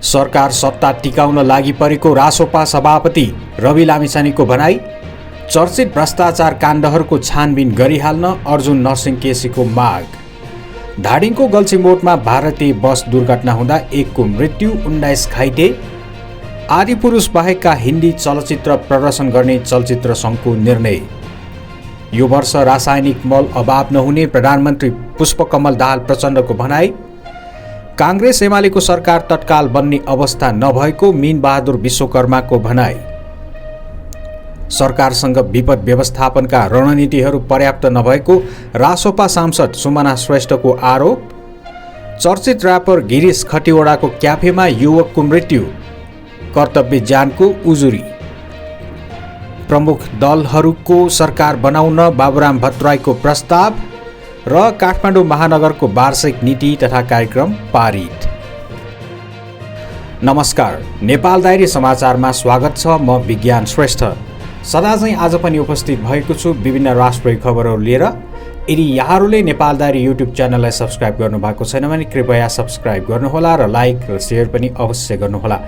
सरकार सत्ता टिकाउन लागि परेको रासोपा सभापति रवि लामिछानेको भनाई। चर्चित भ्रष्टाचार काण्डहरूको छानबिन गरिहाल्न अर्जुन नरसिंह केसीको माग। धादिङको गल्छीमोडमा भारतीय बस दुर्घटना हुँदा एकको मृत्यु, 19 घाइते। आदिपुरुष बाहेकका हिन्दी चलचित्र प्रदर्शन गर्ने चलचित्र सङ्घको निर्णय। यो वर्ष रासायनिक मल अभाव नहुने प्रधानमन्त्री पुष्पकमल दाहाल प्रचण्डको भनाई। काङ्ग्रेस एमालेको सरकार तत्काल बन्ने अवस्था नभएको मीनबहादुर विश्वकर्माको भनाई। सरकारसँग विपद व्यवस्थापनका रणनीतिहरू पर्याप्त नभएको रासोपा सांसद सुमना श्रेष्ठको आरोप। चर्चित र्यापर गिरीश खतिवडाको क्याफेमा युवकको मृत्यु, कर्तव्य ज्यानको उजुरी। प्रमुख दलहरूको सरकार बनाउन बाबुराम भट्टराईको प्रस्ताव र काठमाडौँ महानगरको वार्षिक नीति तथा कार्यक्रम पारित। नमस्कार, नेपाल डायरी समाचारमा स्वागत छ। म विज्ञान श्रेष्ठ सदाझैँ आज पनि उपस्थित भएको छु विभिन्न राष्ट्रिय खबरहरू लिएर। यदि यहाँहरूले नेपाल डायरी युट्युब च्यानललाई सब्स्क्राइब गर्नुभएको छैन भने कृपया सब्स्क्राइब गर्नुहोला र लाइक र सेयर पनि अवश्य गर्नुहोला।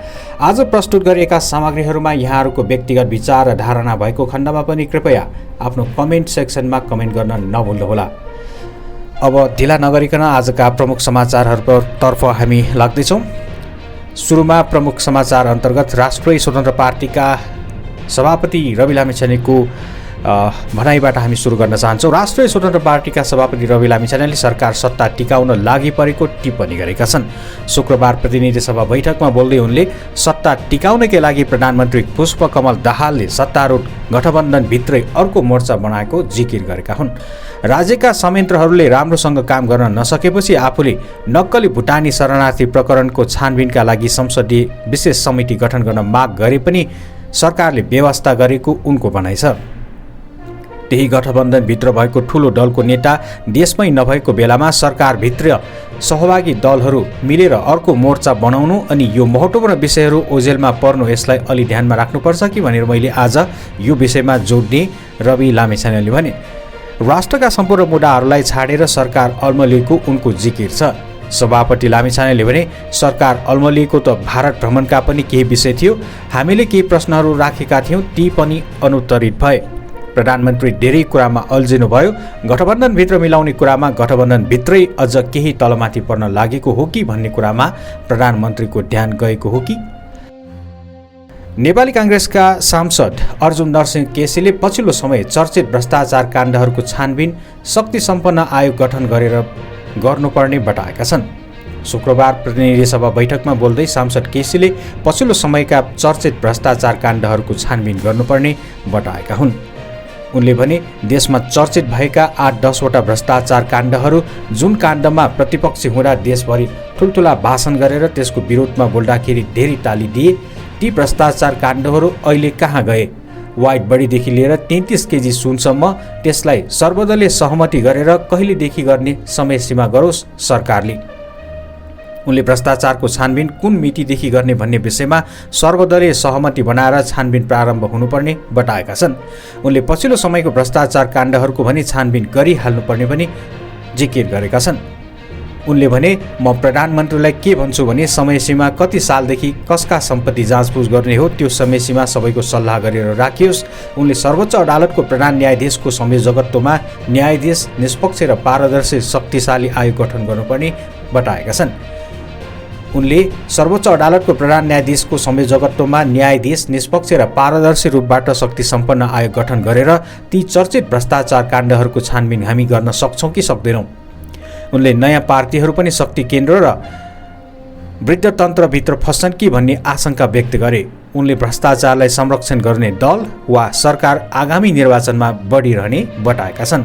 आज प्रस्तुत गरिएका सामग्रीहरूमा यहाँहरूको व्यक्तिगत विचार र धारणा भएको खण्डमा पनि कृपया आफ्नो कमेन्ट सेक्सनमा कमेन्ट गर्न नभुल्नुहोला। अब ढिला नगरिकन आजका प्रमुख समाचारहरूतर्फ हामी लाग्दैछौँ। सुरुमा प्रमुख समाचार अन्तर्गत राष्ट्रिय स्वतन्त्र पार्टीका सभापति रवि लामिछानेको भनाइबाट हामी सुरु गर्न चाहन्छौँ। राष्ट्रिय स्वतन्त्र पार्टीका सभापति रवि लामिछानेले सरकार सत्ता टिकाउन लागि परेको टिप्पणी गरेका छन्। शुक्रबार प्रतिनिधि सभा बैठकमा बोल्दै उनले सत्ता टिकाउनकै लागि प्रधानमन्त्री पुष्पकमल दाहालले सत्तारूढ गठबन्धनभित्रै अर्को मोर्चा बनाएको जिकिर गरेका हुन्। राज्यका संयन्त्रहरूले राम्रोसँग काम गर्न नसकेपछि आफूले नक्कली भुटानी शरणार्थी प्रकरणको छानबिनका लागि संसदीय विशेष समिति गठन गर्न माग गरे पनि सरकारले व्यवस्था गरेको उनको भनाइ छ। त्यही गठबन्धनभित्र भएको ठूलो दलको नेता देशमै नभएको बेलामा सरकारभित्र सहभागी दलहरू मिलेर अर्को मोर्चा बनाउनु अनि यो महत्त्वपूर्ण विषयहरू ओझेलमा पर्नु, यसलाई अलि ध्यानमा राख्नुपर्छ कि भनेर मैले आज यो विषयमा जोड दिएँ। रवि लामिछानेले भने राष्ट्रका सम्पूर्ण मुद्दाहरूलाई छाडेर सरकार अल्मलिएको उनको जिकिर छ। सभापति लामिछानेले भने सरकार अल्मलिएको त भारत भ्रमणका पनि केही विषय थियो, हामीले केही प्रश्नहरू राखेका थियौँ, ती पनि अनुत्तरित भए। प्रधानमन्त्री धेरै कुरामा अल्झिनुभयो। गठबन्धनभित्र मिलाउने कुरामा गठबन्धनभित्रै अझ केही तलमाथि पर्न लागेको हो कि भन्ने कुरामा प्रधानमन्त्रीको ध्यान गएको हो कि। नेपाली काङ्ग्रेसका सांसद अर्जुन नरसिंह केसीले पछिल्लो समय चर्चित भ्रष्टाचार काण्डहरूको छानबिन शक्ति सम्पन्न आयोग गठन गरेर गर्नुपर्ने बताएका छन्। शुक्रबार प्रतिनिधि सभा बैठकमा बोल्दै सांसद केसीले पछिल्लो समयका चर्चित भ्रष्टाचार काण्डहरूको छानबिन गर्नुपर्ने बताएका हुन्। उनले भने देशमा चर्चित भएका 8-10 वटा भ्रष्टाचार काण्डहरू, जुन काण्डमा प्रतिपक्षी हुँदा देशभरि ठुल्ठुला भाषण गरेर त्यसको विरोधमा बोल्दाखेरि धेरै ताली दिए, ती भ्रष्टाचार काण्डहरू अहिले कहाँ गए? वाइट बडीदेखि लिएर 33 केजी सुनसम्म त्यसलाई सर्वदलीय सहमति गरेर कहिलेदेखि गर्ने समय सीमा गरोस् सरकारले। उनले भ्रष्टाचारको छानबिन कुन मितिदेखि गर्ने भन्ने विषयमा सर्वदलीय सहमति बनाएर छानबिन प्रारम्भ हुनुपर्ने बताएका छन्। उनले पछिल्लो समयको भ्रष्टाचार काण्डहरूको भने छानबिन गरिहाल्नुपर्ने पनि जिकिर गरेका छन्। उनले भने म प्रधानमन्त्रीलाई के भन्छु भने समय सीमा कति सालदेखि कसका सम्पत्ति जाँचबुझ गर्ने हो त्यो समय सीमा सबैको सल्लाह गरेर राखियोस्। उनले सर्वोच्च अदालतको प्रधान न्यायाधीशको संयोजकत्वमा न्यायाधीश निष्पक्ष र पारदर्शी शक्तिशाली आयोग गठन गर्नुपर्ने बताएका छन्। उनले सर्वोच्च अदालतको प्रधान न्यायाधीशको संयोजकत्वमा न्यायाधीश निष्पक्ष र पारदर्शी रूपबाट शक्ति सम्पन्न आयोग गठन गरेर ती चर्चित भ्रष्टाचार काण्डहरूको छानबिन हामी गर्न सक्छौँ कि सक्दैनौँ। उनले नयाँ पार्टीहरू पनि शक्ति केन्द्र र वृद्धतन्त्रभित्र फस्छन् कि भन्ने आशंका व्यक्त गरे। उनले भ्रष्टाचारलाई संरक्षण गर्ने दल वा सरकार आगामी निर्वाचनमा बढिरहने बताएका छन्।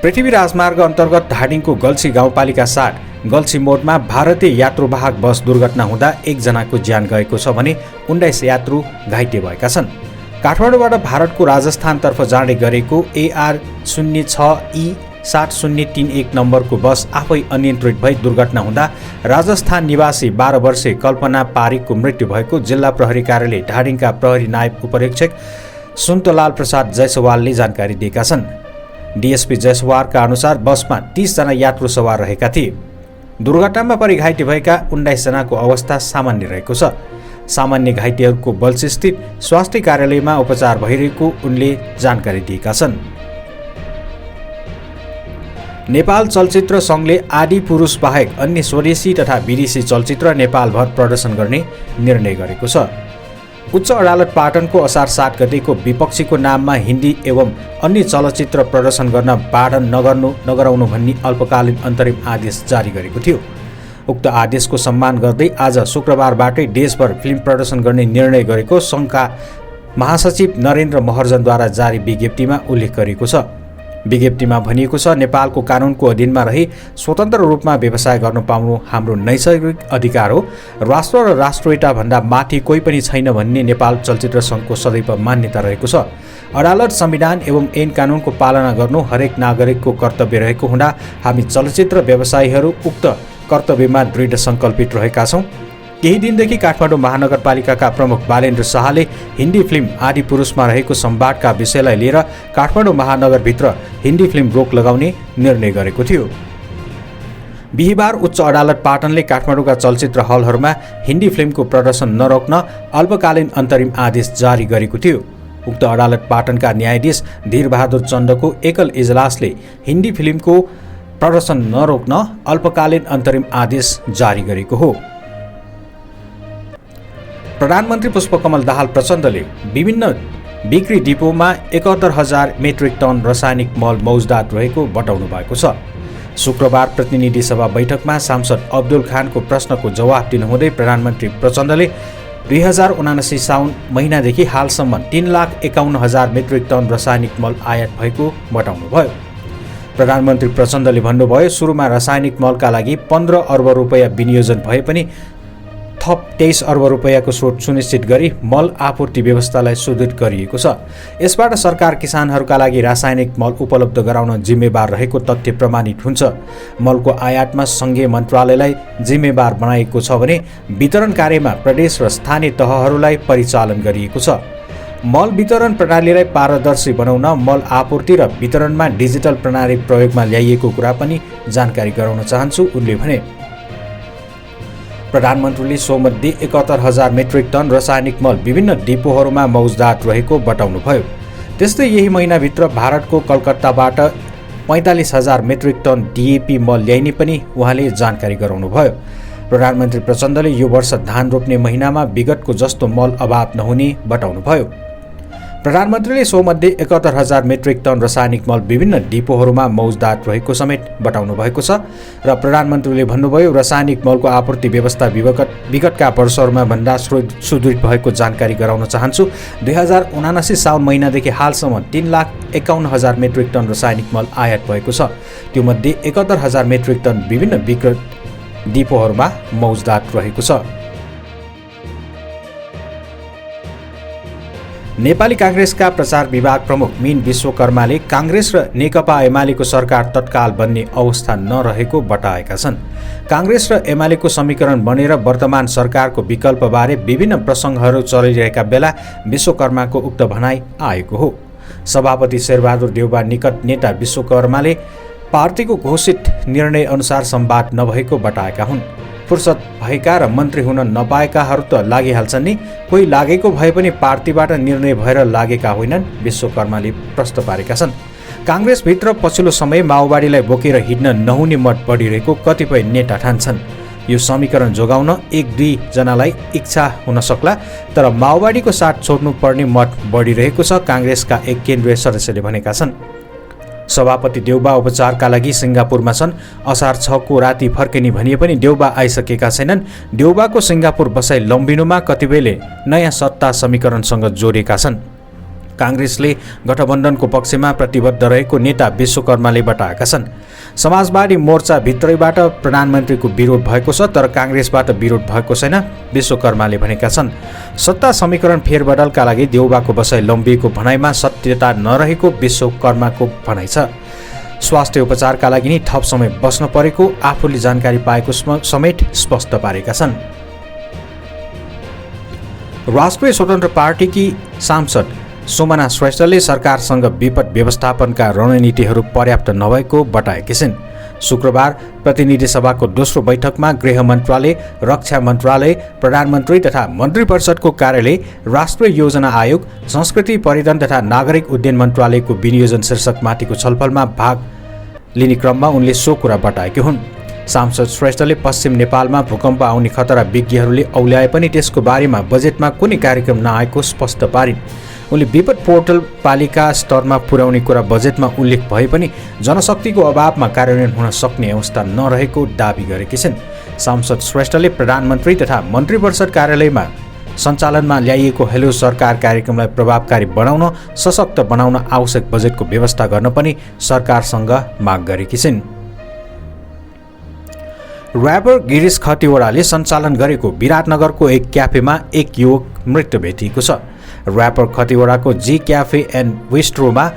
पृथ्वी राजमार्ग अन्तर्गत धादिङको गल्छी गाउँपालिका 7 गल्छी मोडमा भारतीय यात्रुवाहक बस दुर्घटना हुँदा एकजनाको ज्यान गएको छ भने 19 यात्रु घाइते भएका छन्। काठमाडौँबाट भारतको राजस्थानतर्फ जाने गरेको AR06E 7031 नम्बरको बस आफै अनियन्त्रित भई दुर्घटना हुँदा राजस्थान निवासी 12 वर्षीय कल्पना पारिकको मृत्यु भएको जिल्ला प्रहरी कार्यालय धादिङका प्रहरी नायब उपरीक्षक सुन्तलाल प्रसाद जयसवालले जानकारी दिएका छन्। डीएसपी जयसवालका अनुसार बसमा 30 जना यात्रु सवार रहेका थिए। दुर्घटनामा परि घाइते भएका 19 जनाको अवस्था सामान्य रहेको छ। सामान्य घाइतेहरूको बल्छस्थित स्वास्थ्य कार्यालयमा उपचार भइरहेको उनले जानकारी दिएका छन्। नेपाल चलचित्र सङ्घले आदि पुरुष बाहेक अन्य स्वदेशी तथा विदेशी चलचित्र नेपालभर प्रदर्शन गर्ने निर्णय गरेको छ। उच्च अदालत पाटनको असार 7 गतेको विपक्षीको नाममा हिन्दी एवं अन्य चलचित्र प्रदर्शन गर्न बाधा नगराउनु भन्ने अल्पकालीन अन्तरिम आदेश जारी गरेको थियो। उक्त आदेशको सम्मान गर्दै आज शुक्रबारबाटै देशभर फिल्म प्रदर्शन गर्ने निर्णय गरेको सङ्घका महासचिव नरेन्द्र महर्जनद्वारा जारी विज्ञप्तिमा उल्लेख गरिएको छ। विज्ञप्तिमा भनिएको छ, नेपालको कानुनको अधीनमा रही स्वतन्त्र रूपमा व्यवसाय गर्न पाउनु हाम्रो नैसर्गिक अधिकार हो। राष्ट्र र राष्ट्रियता भन्दा माथि कोही पनि छैन भन्ने नेपाल चलचित्र सङ्घको सदैव मान्यता रहेको छ। अदालत, संविधान एवं ऐन कानुनको पालना गर्नु हरेक नागरिकको कर्तव्य रहेको हुँदा हामी चलचित्र व्यवसायीहरू उक्त कर्तव्यमा दृढ सङ्कल्पित रहेका छौँ। केही दिनदेखि काठमाडौँ महानगरपालिकाका प्रमुख बालेन्द्र शाहले हिन्दी फिल्म आदि पुरुषमा रहेको संवादका विषयलाई लिएर काठमाडौँ महानगरभित्र हिन्दी फिल्म रोक लगाउने निर्णय गरेको थियो। बिहिबार उच्च अदालत पाटनले काठमाडौँका चलचित्र हलहरूमा हिन्दी फिल्मको प्रदर्शन नरोक्न अल्पकालीन अन्तरिम आदेश जारी गरेको थियो। उक्त अदालत पाटनका न्यायाधीश धीरबहादुर चन्दको एकल इजलासले हिन्दी फिल्मको प्रदर्शन नरोक्न अल्पकालीन अन्तरिम आदेश जारी गरेको हो। प्रधानमन्त्री पुष्पकमल दाहाल प्रचण्डले विभिन्न बिक्री डिपोमा 71,000 मेट्रिक टन रासायनिक मल मौजदात रहेको बताउनु भएको छ। शुक्रबार प्रतिनिधि सभा बैठकमा सांसद अब्दुल खानको प्रश्नको जवाफ दिनुहुँदै प्रधानमन्त्री प्रचण्डले 2079 साउन महिनादेखि हालसम्म 3,51,000 मेट्रिक टन रासायनिक मल आयात भएको बताउनुभयो। प्रधानमन्त्री प्रचण्डले भन्नुभयो, सुरुमा रासायनिक मलका लागि 15 अर्ब रुपैयाँ विनियोजन भए पनि थप 23 अर्ब रुपैयाँको स्रोत सुनिश्चित गरी मल आपूर्ति व्यवस्थालाई सुदृढ गरिएको छ। यसबाट सरकार किसानहरूका लागि रासायनिक मल उपलब्ध गराउन जिम्मेवार रहेको तथ्य प्रमाणित हुन्छ। मलको आयातमा सङ्घीय मन्त्रालयलाई जिम्मेवार बनाएको छ भने वितरण कार्यमा प्रदेश र स्थानीय तहहरूलाई परिचालन गरिएको छ। मल वितरण प्रणालीलाई पारदर्शी बनाउन मल आपूर्ति र वितरणमा डिजिटल प्रणाली प्रयोगमा ल्याइएको कुरा पनि जानकारी गराउन चाहन्छु, उनले भने। प्रधानमन्त्रीले सोमध्ये 71,000 मेट्रिक टन रासायनिक मल विभिन्न डिपोहरूमा मौजदात रहेको बताउनुभयो। त्यस्तै यही महिनाभित्र भारतको कलकत्ताबाट 45,000 मेट्रिक टन डिएपी मल ल्याइने पनि उहाँले जानकारी गराउनुभयो। प्रधानमन्त्री प्रचण्डले यो वर्ष धान रोप्ने महिनामा विगतको जस्तो मल अभाव नहुने बताउनुभयो। प्रधानमन्त्रीले सोमध्ये 71,000 मेट्रिक टन रासायनिक मल विभिन्न डिपोहरूमा मौजदात रहेको समेत बताउनु भएको छ र प्रधानमन्त्रीले भन्नुभयो, रासायनिक मलको आपूर्ति व्यवस्था विगतका वर्षहरूमा भन्दा सुदृढ भएको जानकारी गराउन चाहन्छु। 2079 साउन महिनादेखि हालसम्म 3,51,000 मेट्रिक टन रासायनिक मल आयात भएको छ। त्योमध्ये 71,000 मेट्रिक टन विभिन्न विगत डिपोहरूमा मौजदात रहेको छ। नेपाली काङ्ग्रेसका प्रचार विभाग प्रमुख मीन विश्वकर्माले काङ्ग्रेस र नेकपा एमालेको सरकार तत्काल बन्ने अवस्था नरहेको बताएका छन्। काङ्ग्रेस र एमालेको समीकरण बनेर वर्तमान सरकारको विकल्पबारे विभिन्न प्रसङ्गहरू चलिरहेका बेला विश्वकर्माको उक्त भनाइ आएको हो। सभापति शेरबहादुर देउबा निकट नेता विश्वकर्माले पार्टीको घोषित निर्णय अनुसार संवाद नभएको बताएका हुन्। फुर्सद भएका र मन्त्री हुन नपाएकाहरू त लागिहाल्छन् नि, कोही लागेको भए पनि पार्टीबाट निर्णय भएर लागेका होइनन्, विश्वकर्माले प्रश्न पारेका छन्। काङ्ग्रेसभित्र पछिल्लो समय माओवादीलाई बोकेर हिँड्न नहुने मत बढिरहेको कतिपय नेता ठान्छन्। यो समीकरण जोगाउन 1-2 जनालाई इच्छा हुन सक्ला, तर माओवादीको साथ छोड्नुपर्ने मत बढिरहेको छ, काङ्ग्रेसका एक केन्द्रीय सदस्यले भनेका छन्। सभापति देउबा उपचारका लागि सिङ्गापुरमा छन्। असार 6 को राति फर्किने भनिए पनि देउबा आइसकेका छैनन्। देउबाको सिङ्गापुर बसाइ लम्बिनुमा कतिपयले नयाँ सत्ता समीकरणसँग जोडेका छन्। काङ्ग्रेसले गठबन्धनको पक्षमा प्रतिबद्ध रहेको नेता विश्वकर्माले बताएका छन्। समाजवादी मोर्चा भित्रैबाट प्रधानमन्त्रीको विरोध भएको छ, तर काङ्ग्रेसबाट विरोध भएको छैन, विश्वकर्माले भनेका छन्। सत्ता समीकरण फेरबदलका लागि देउबाको बसाइ लम्बिएको भनाइमा सत्यता नरहेको विश्वकर्माको भनाइ छ। स्वास्थ्य उपचारका लागि नै थप समय बस्न परेको आफूले जानकारी पाएको समेत स्पष्ट पारेका छन्। राष्ट्रिय स्वतन्त्र पार्टीकी सांसद सुमना श्रेष्ठले सरकारसँग विपद व्यवस्थापनका रणनीतिहरू पर्याप्त नभएको बताएकी छिन्। शुक्रबार प्रतिनिधि सभाको दोस्रो बैठकमा गृह मन्त्रालय, रक्षा मन्त्रालय, प्रधानमन्त्री तथा मन्त्री परिषदको कार्यालय, राष्ट्रिय योजना आयोग, संस्कृति, पर्यटन तथा नागरिक उड्डयन मन्त्रालयको विनियोजन शीर्षकमाथिको छलफलमा भाग लिने क्रममा उनले सो कुरा बताएकी हुन्। सांसद श्रेष्ठले पश्चिम नेपालमा भूकम्प आउने खतरा विज्ञहरूले औल्याए पनि त्यसको बारेमा बजेटमा कुनै कार्यक्रम नआएको स्पष्ट पारिन्। उनले विपद पोर्टल पालिका स्तरमा पुर्याउने कुरा बजेटमा उल्लेख भए पनि जनशक्तिको अभावमा कार्यान्वयन हुन सक्ने अवस्था नरहेको दावी गरेकी छिन्। सांसद श्रेष्ठले प्रधानमन्त्री तथा मन्त्री परिषद कार्यालयमा सञ्चालनमा ल्याइएको हेलो सरकार कार्यक्रमलाई प्रभावकारी बनाउन, सशक्त बनाउन आवश्यक बजेटको व्यवस्था गर्न पनि सरकारसँग माग गरेकी छिन्। र्यापर गिरीश खतिवडाले सञ्चालन गरेको विराटनगरको एक क्याफेमा एक युवक मृत्यु भेटिएको छ। र्यापर खतिवडाको जी क्याफे एन्ड बिस्ट्रोमा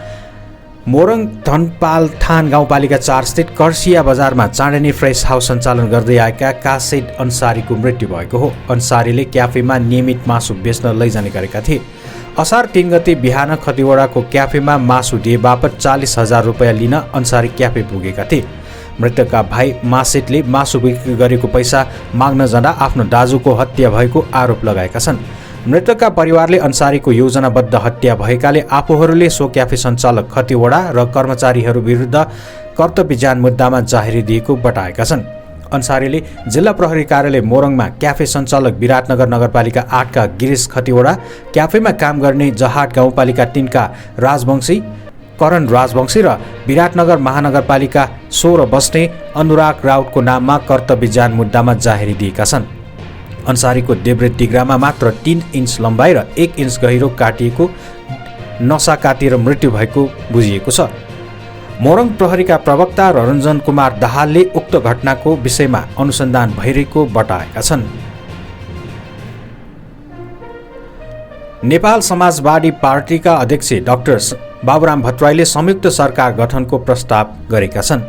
मोरङ धनपालथान गाउँपालिका 4 स्थित कर्सिया बजारमा चाँडनी फ्रेस हाउस सञ्चालन गर्दै आएका कासेड अन्सारीको मृत्यु भएको हो। अन्सारीले क्याफेमा नियमित मासु बेच्न लैजाने गरेका थिए। असार 3 गते बिहान खतिवडाको क्याफेमा मासु दिए बापत 40,000 रुपियाँ लिन अन्सारी क्याफे पुगेका थिए। मृतकका भाइ मासेटले मासु बिक्री गरेको पैसा माग्न जाँदा आफ्नो दाजुको हत्या भएको आरोप लगाएका छन्। मृतकका परिवारले अन्सारीको योजनाबद्ध हत्या भएकाले आफूहरूले सो क्याफे सञ्चालक खतिवडा र कर्मचारीहरू विरुद्ध कर्तव्य जान मुद्दामा जाहेरी दिएको बताएका छन्। अन्सारीले जिल्ला प्रहरी कार्यालय मोरङमा क्याफे सञ्चालक विराटनगर नगरपालिका 8 का गिरीश खतिवडा, क्याफेमा काम गर्ने जहाट गाउँपालिका 3 का राजवंशी करण राजवंशी र विराटनगर महानगरपालिका 16 बस्ने अनुराग राउतको नाममा कर्तव्य जान मुद्दामा जाहेरी दिएका छन्। अन्सारीको देब्रे तिग्रामा मात्र 3 इन्च लम्बाइ र 1 इन्च गहिरो काटिएको नसा काटिएर मृत्यु भएको बुझिएको छ। मोरङ प्रहरीका प्रवक्ता रञ्जन कुमार दाहालले उक्त घटनाको विषयमा अनुसन्धान भइरहेको बताएका छन्। नेपाल समाजवादी पार्टीका अध्यक्ष डाक्टर बाबुराम भट्टराईले संयुक्त सरकार गठनको प्रस्ताव गरेका छन्।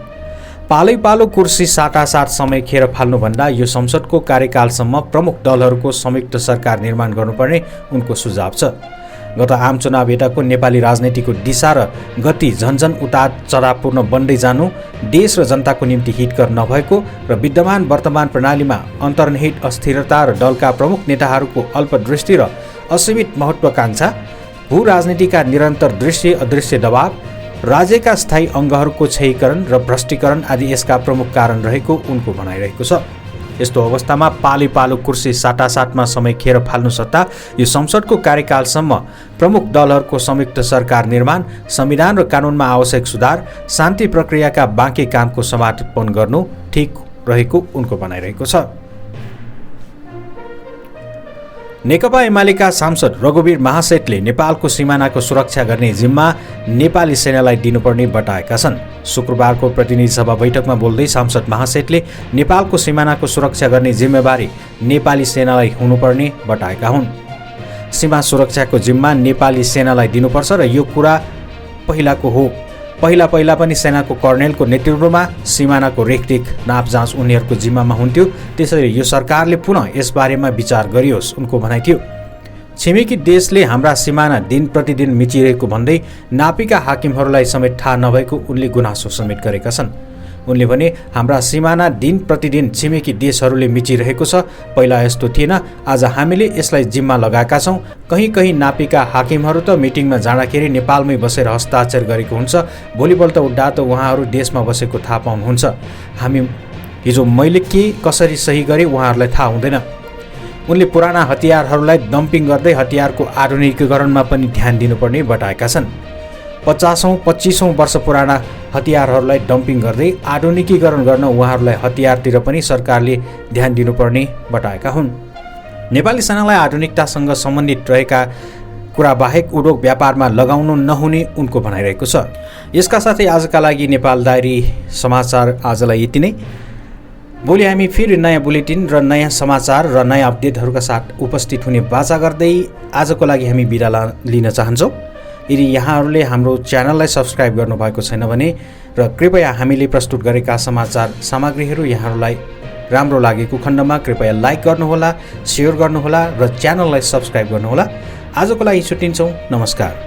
पालैपालो कुर्सी साटासाट समय खेर फाल्नुभन्दा यो संसदको कार्यकालसम्म प्रमुख दलहरूको संयुक्त सरकार निर्माण गर्नुपर्ने उनको सुझाव छ। गत आम चुनाव यताको नेपाली राजनीतिको दिशा र गति झन्झन उतार चढावपूर्ण बन्दै जानु, देश र जनताको निम्ति हितकर नभएको र विद्यमान वर्तमान प्रणालीमा अन्तर्निहित अस्थिरता र दलका प्रमुख नेताहरूको अल्पदृष्टि र असीमित महत्वाकांक्षा, भू राजनीतिका निरन्तर दृश्य अदृश्य दबाव, राज्यका स्थायी अङ्गहरूको क्षयीकरण र भ्रष्टीकरण आदि यसका प्रमुख कारण रहेको उनको भनाइरहेको छ। यस्तो अवस्थामा पालैपालो कुर्सी साटासाटमा समय खेर फाल्नु सट्टा यो संसदको कार्यकालसम्म प्रमुख दलहरूको संयुक्त सरकार निर्माण, संविधान र कानुनमा आवश्यक सुधार, शान्ति प्रक्रियाका बाँकी कामको समापन गर्नु ठिक रहेको उनको भनाइरहेको छ। नेकपा एमालेका सांसद रघुवीर महासेठले नेपालको सिमानाको सुरक्षा गर्ने जिम्मा नेपाली सेनालाई दिनुपर्ने बताएका छन्। शुक्रबारको प्रतिनिधि सभा बैठकमा बोल्दै सांसद महासेठले नेपालको सिमानाको सुरक्षा गर्ने जिम्मेवारी नेपाली सेनालाई हुनुपर्ने बताएका हुन्। सीमा सुरक्षाको जिम्मा नेपाली सेनालाई दिनुपर्छ र यो कुरा पहिलाको हो। पहिला पनि सेनाको कर्णेलको नेतृत्वमा सिमानाको रेखदेख नाप जाँच उनीहरूको जिम्मामा हुन्थ्यो। त्यसैले यो सरकारले पुनः यसबारेमा विचार गरियोस् उनको भनाइ थियो। छिमेकी देशले हाम्रा सिमाना दिन प्रतिदिन मिचिरहेको भन्दै नापीका हाकिमहरूलाई समेत थाहा नभएको उनले गुनासो समेत गरेका छन्। उनले भने हाम्रा सिमाना दिन प्रतिदिन छिमेकी देशहरूले मिचिरहेको छ। पहिला यस्तो थिएन। आज हामीले यसलाई जिम्मा लगाएका छौँ। कहीँ नापीका हाकिमहरू त मिटिङमा जाँदाखेरि नेपालमै बसेर हस्ताक्षर गरेको हुन्छ। भोलिपल्ट उड्दा त उहाँहरू देशमा बसेको थाहा पाउनुहुन्छ। हामी हिजो मैले के कसरी सही गरेँ उहाँहरूलाई थाहा हुँदैन। उनले पुराना हतियारहरूलाई डम्पिङ गर्दै हतियारको आधुनिकीकरणमा पनि ध्यान दिनुपर्ने बताएका छन्। 50औं वर्ष पुराना हतियारहरूलाई डम्पिङ गर्दै आधुनिकीकरण गर्न उहाँहरूलाई हतियारतिर पनि सरकारले ध्यान दिनुपर्ने बताएका हुन्। नेपाली सेनालाई आधुनिकतासँग सम्बन्धित रहेका कुरा बाहेक उद्योग व्यापारमा लगाउनु नहुने उनको भनाइरहेको छ। यसका साथै आजका लागि नेपाल डायरी समाचार आजलाई यति नै। भोलि हामी फेरि नयाँ बुलेटिन र नयाँ समाचार र नयाँ अपडेटहरूका साथ उपस्थित हुने बाचा गर्दै आजको लागि हामी बिदा लिन चाहन्छौँ। यदि यहाँहरूले हाम्रो च्यानललाई सब्स्क्राइब गर्नुभएको छैन भने र कृपया हामीले प्रस्तुत गरेका समाचार सामग्रीहरू यहाँहरूलाई राम्रो लागेको खण्डमा कृपया लाइक गर्नुहोला, सेयर गर्नुहोला र च्यानललाई सब्स्क्राइब गर्नुहोला। आजको लागि छुट्टिन्छौँ। नमस्कार।